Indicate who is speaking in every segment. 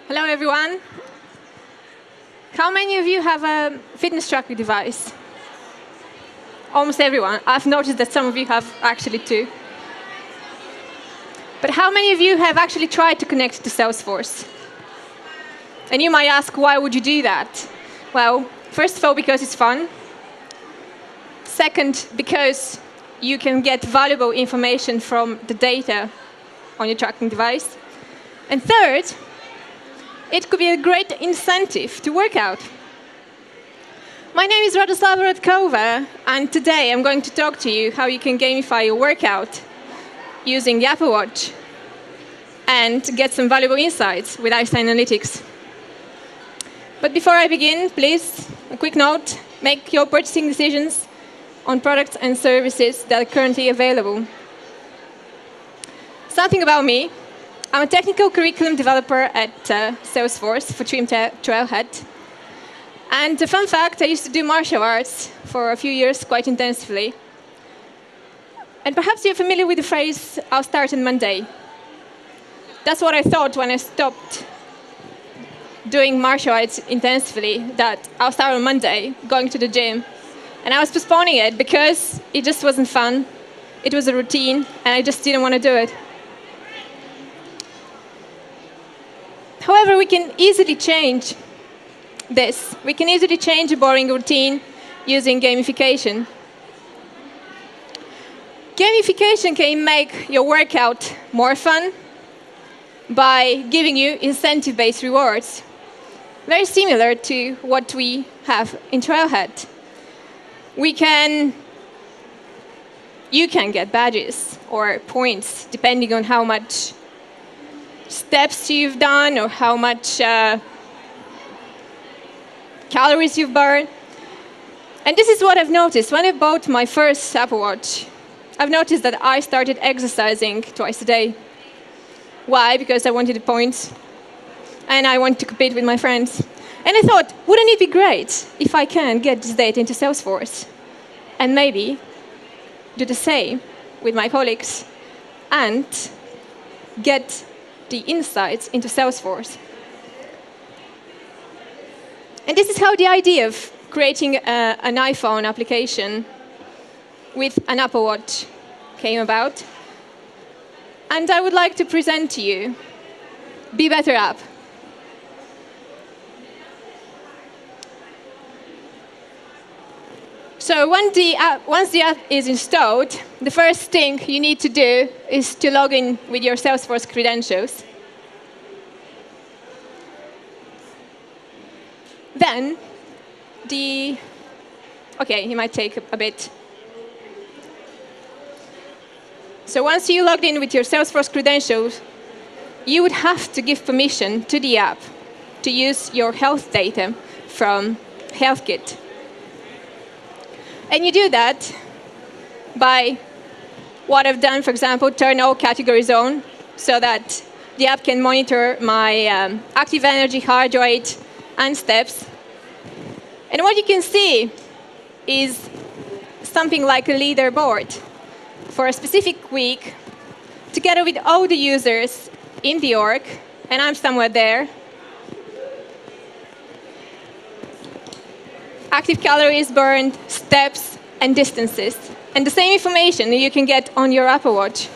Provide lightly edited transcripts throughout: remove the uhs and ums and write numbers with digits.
Speaker 1: Hello, everyone. How many of you have a fitness tracker device? Almost everyone. I've noticed that some of you have actually too. But how many of you have actually tried to connect to Salesforce? And you might ask, why would you do that? Well, first of all, because it's fun. Second, because you can get valuable information from the data on your tracking device. And third, it could be a great incentive to work out. My name is Radoslava Radkova, and today I'm going to talk to you how you can gamify your workout using the Apple Watch and get some valuable insights with Einstein Analytics. But before I begin, please, a quick note, make your purchasing decisions on products and services that are currently available. Something about me. I'm a technical curriculum developer at Salesforce for Trim Trailhead. And a fun fact, I used to do martial arts for a few years quite intensively. And perhaps you're familiar with the phrase, I'll start on Monday. That's what I thought when I stopped doing martial arts intensively, that I'll start on Monday, going to the gym. And I was postponing it because it just wasn't fun. It was a routine, and I just didn't want to do it. However, we can easily change this. We can easily change a boring routine using gamification. Gamification can make your workout more fun by giving you incentive-based rewards, very similar to what we have in Trailhead. You can get badges or points depending on how much steps you've done or how much calories you've burned. And this is what I've noticed. When I bought my first Apple Watch, I've noticed that I started exercising twice a day. Why? Because I wanted the points and I wanted to compete with my friends. And I thought, wouldn't it be great if I can get this data into Salesforce and maybe do the same with my colleagues and get the insights into Salesforce. And this is how the idea of creating an iPhone application with an Apple Watch came about. And I would like to present to you Be Better app. So once the app is installed, the first thing you need to do is to log in with your Salesforce credentials. Then, it might take a bit. So once you logged in with your Salesforce credentials, you would have to give permission to the app to use your health data from HealthKit. And you do that by what I've done, for example, turn all categories on so that the app can monitor my active energy, heart rate, and steps. And what you can see is something like a leaderboard for a specific week, together with all the users in the org, and I'm somewhere there. Active calories burned, steps, and distances. And the same information you can get on your Apple Watch.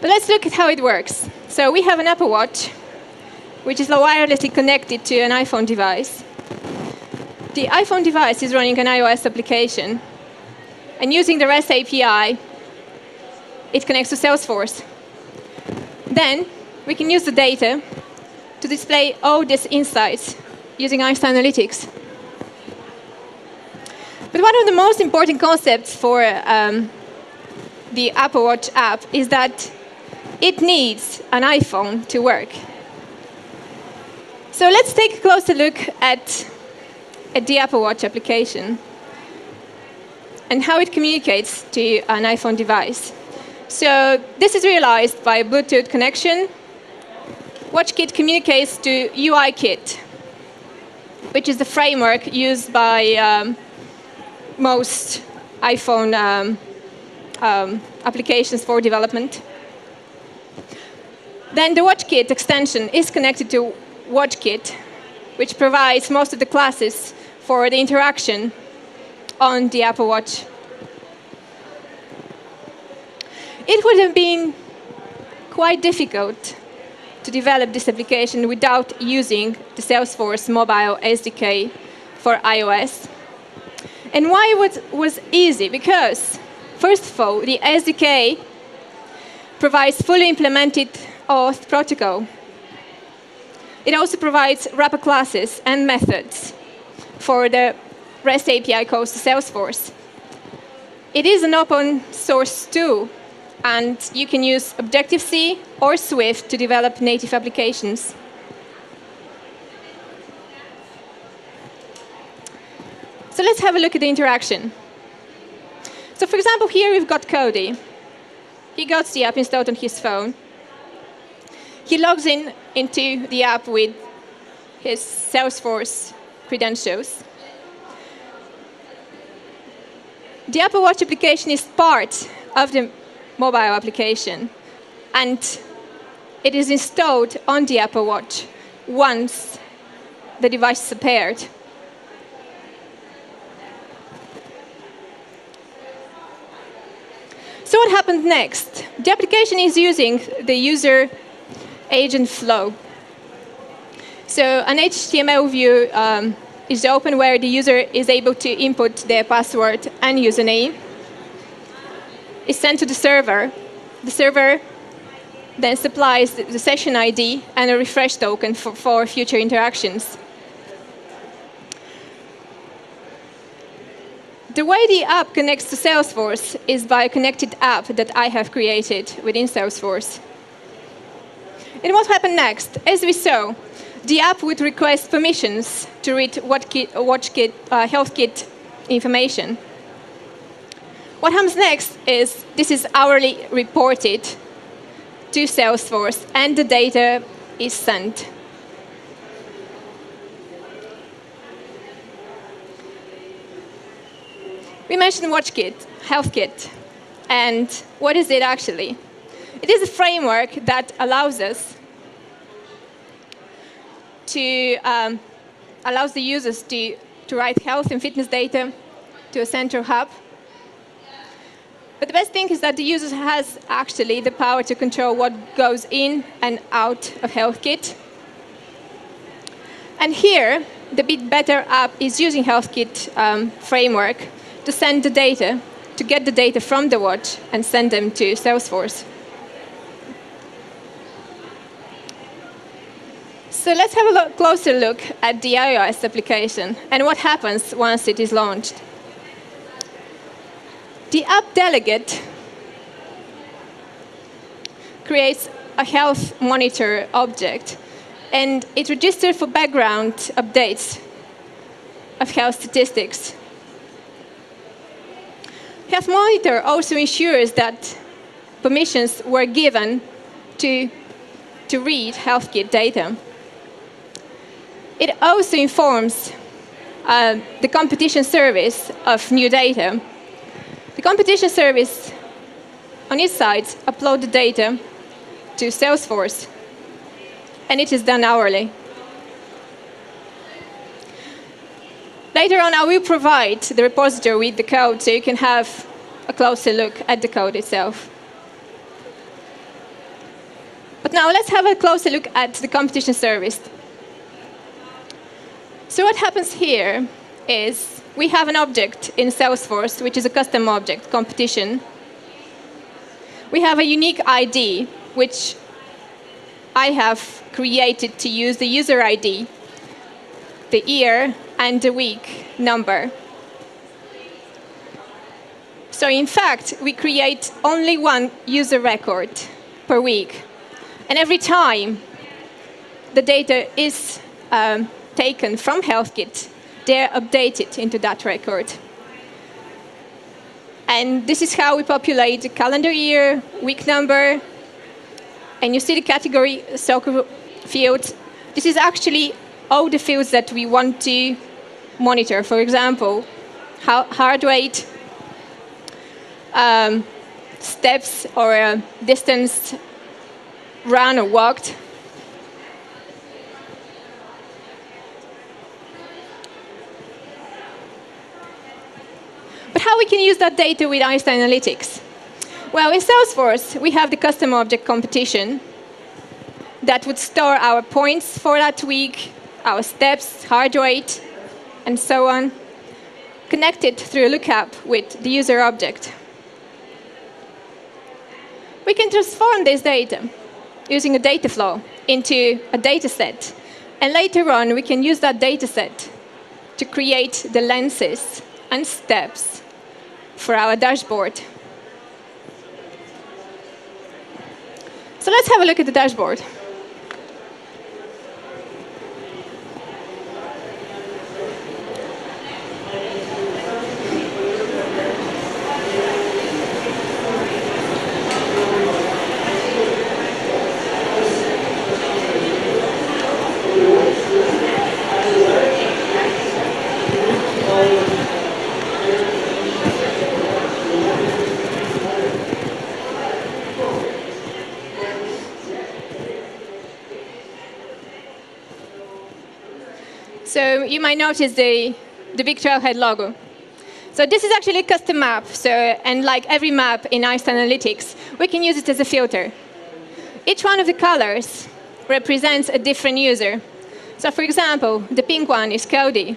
Speaker 1: But let's look at how it works. So we have an Apple Watch, which is wirelessly connected to an iPhone device. The iPhone device is running an iOS application. And using the REST API, it connects to Salesforce. Then we can use the data to display all these insights using Einstein Analytics. But one of the most important concepts for the Apple Watch app is that it needs an iPhone to work. So let's take a closer look at the Apple Watch application and how it communicates to an iPhone device. So this is realized by a Bluetooth connection. WatchKit communicates to UIKit. which is the framework used by most iPhone applications for development. Then the WatchKit extension is connected to WatchKit, which provides most of the classes for the interaction on the Apple Watch. It would have been quite difficult to develop this application without using the Salesforce mobile SDK for iOS. And why it was easy? Because, first of all, the SDK provides fully implemented auth protocol. It also provides wrapper classes and methods for the REST API calls to Salesforce. It is an open source tool, and you can use Objective-C or Swift to develop native applications. So let's have a look at the interaction. So for example, here we've got Cody. He got the app installed on his phone. He logs into the app with his Salesforce credentials. The Apple Watch application is part of the mobile application, and it is installed on the Apple Watch once the device is paired. So what happened next? The application is using the user agent flow. So an HTML view is open where the user is able to input their password and username. It's sent to the server. The server then supplies the session ID and a refresh token for future interactions. The way the app connects to Salesforce is by a connected app that I have created within Salesforce. And what happened next? As we saw, the app would request permissions to read WatchKit, HealthKit information. What happens next is this is hourly reported to Salesforce, and the data is sent. We mentioned WatchKit, HealthKit, and what is it actually? It is a framework that allows us to allows the users to write health and fitness data to a central hub. But the best thing is that the user has actually the power to control what goes in and out of HealthKit. And here, the Bit Better app is using HealthKit framework to send the data, to get the data from the watch and send them to Salesforce. So let's have a closer look at the iOS application and what happens once it is launched. The app delegate creates a health monitor object, and it registers for background updates of health statistics. Health Monitor also ensures that permissions were given to read HealthKit data. It also informs the competition service of new data. The competition service, on its side, uploads the data to Salesforce, and it is done hourly. Later on, I will provide the repository with the code so you can have a closer look at the code itself. But now let's have a closer look at the competition service. So what happens here is we have an object in Salesforce, which is a custom object, competition. We have a unique ID, which I have created to use the user ID, the year, and the week number. So in fact, we create only one user record per week. And every time the data is taken from HealthKit, they're updated into that record. And this is how we populate the calendar year, week number, and you see the category soccer field. This is actually all the fields that we want to monitor. For example, heart rate, steps or distance run or walked. But how we can use that data with Einstein Analytics? Well, in Salesforce, we have the custom object competition that would store our points for that week, our steps, heart rate, and so on, connected through a lookup with the user object. We can transform this data using a data flow into a data set. And later on, we can use that data set to create the lenses and steps for our dashboard. So let's have a look at the dashboard. So you might notice the big trailhead logo. So this is actually a custom map. And like every map in Einstein Analytics, we can use it as a filter. Each one of the colors represents a different user. So for example, the pink one is Cody.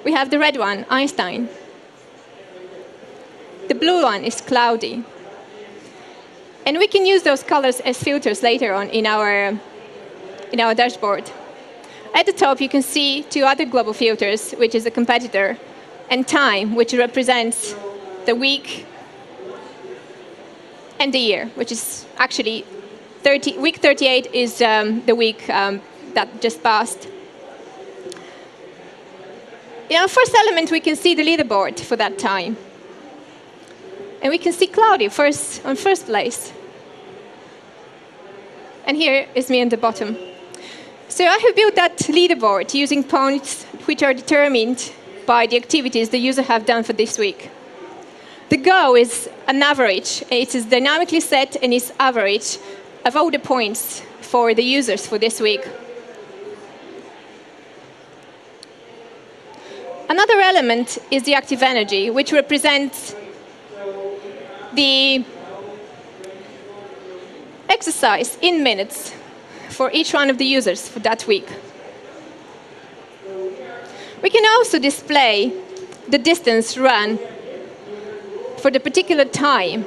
Speaker 1: We have the red one, Einstein. The blue one is Cloudy. And we can use those colors as filters later on in our dashboard. At the top, you can see two other global filters, which is a competitor, and time, which represents the week and the year, which is actually week 38 is the week that just passed. In our first element, we can see the leaderboard for that time. And we can see Claudia on first place. And here is me at the bottom. So I have built that leaderboard using points which are determined by the activities the user have done for this week. The goal is an average. It is dynamically set and is average of all the points for the users for this week. Another element is the active energy, which represents the exercise in minutes for each one of the users for that week. We can also display the distance run for the particular time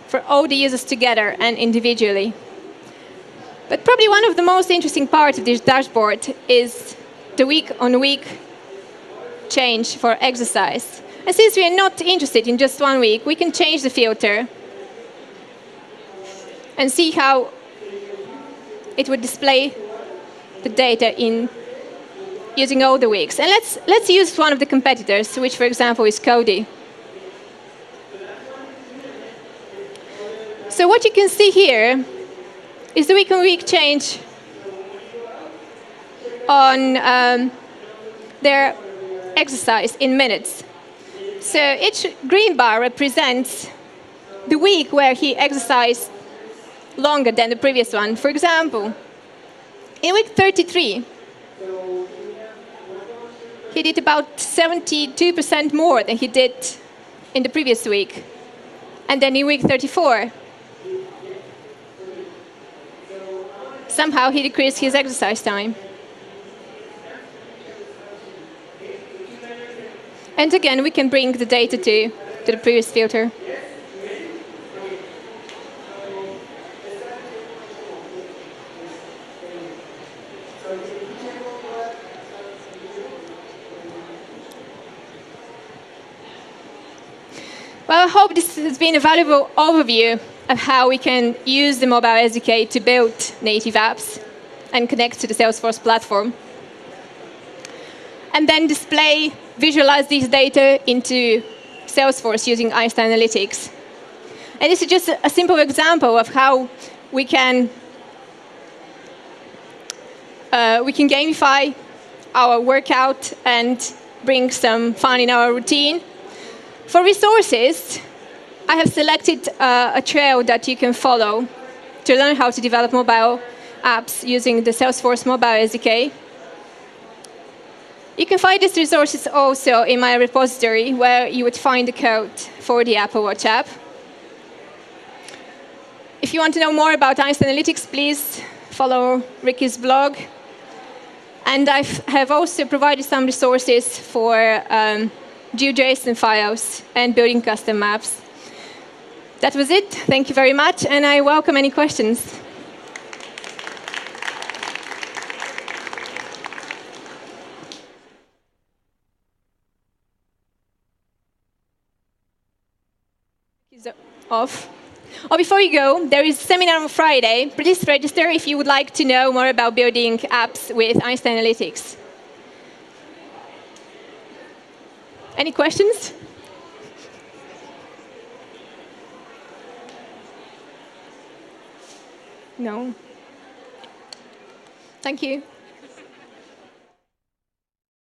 Speaker 1: for all the users together and individually. But probably one of the most interesting parts of this dashboard is the week-on-week change for exercise. And since we are not interested in just 1 week, we can change the filter and see how it would display the data in using all the weeks. And let's use one of the competitors, which, for example, is Cody. So what you can see here is the week-on-week change on their exercise in minutes. So each green bar represents the week where he exercised longer than the previous one. For example, in week 33, he did about 72% more than he did in the previous week. And then in week 34, somehow he decreased his exercise time. And again, we can bring the data to the previous filter. Well, I hope this has been a valuable overview of how we can use the mobile SDK to build native apps and connect to the Salesforce platform. And then visualize these data into Salesforce using Einstein Analytics. And this is just a simple example of how we can we can gamify our workout and bring some fun in our routine. For resources, I have selected a trail that you can follow to learn how to develop mobile apps using the Salesforce mobile SDK. You can find these resources also in my repository, where you would find the code for the Apple Watch app. If you want to know more about Einstein Analytics, please follow Ricky's blog. And I have also provided some resources for GeoJSON files and building custom maps. That was it. Thank you very much, and I welcome any questions. Off. Oh, before you go, there is a seminar on Friday. Please register if you would like to know more about building apps with Einstein Analytics. Any questions? No. Thank you.